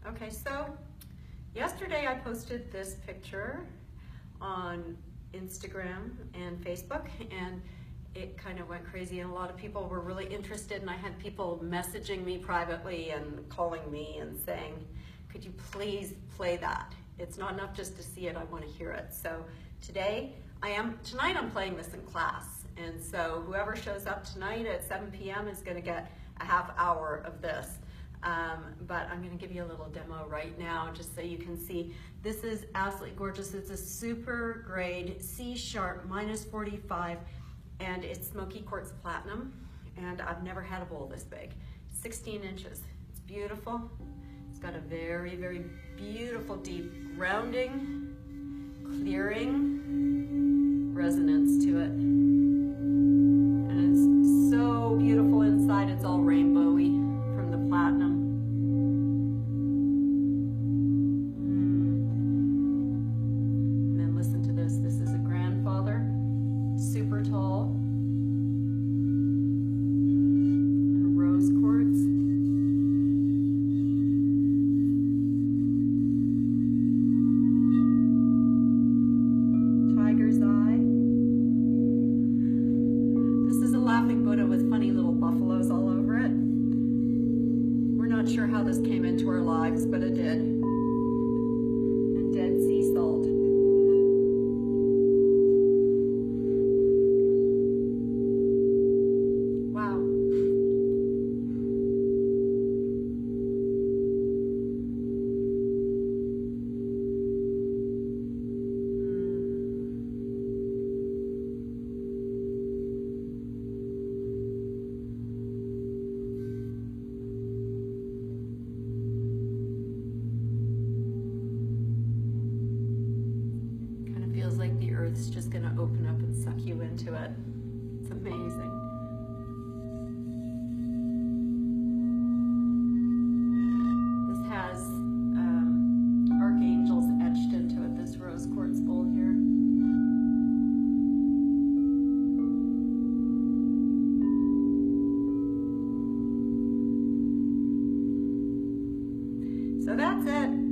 Okay, so yesterday I posted this picture on Instagram and Facebook, and it kind of went crazy, and a lot of people were really interested, and I had people messaging me privately and calling me and saying, could you please play that? It's not enough just to see it, I want to hear it. So tonight I'm playing this in class, and so whoever shows up tonight at 7 p.m. is going to get a half hour of this. But I'm going to give you a little demo right now just so you can see. This is absolutely gorgeous. It's a super grade C sharp -45, and it's Smokey Quartz Platinum, and I've never had a bowl this big. 16 inches. It's beautiful. It's got a very, very beautiful deep grounding, clearing resonance to it. And it's so beautiful inside. It's all rainbowy from the platinum. And then listen to this. This is a grandfather, super tall. And rose quartz. Tiger's eye. This is a laughing Buddha with funny little buffaloes all over it. We're not sure how this came into our lives, but it did. And Dead Sea salt. Wow. Feels like the earth's just going to open up and suck you into it. It's amazing. This has archangels etched into it, this rose quartz bowl here. So that's it.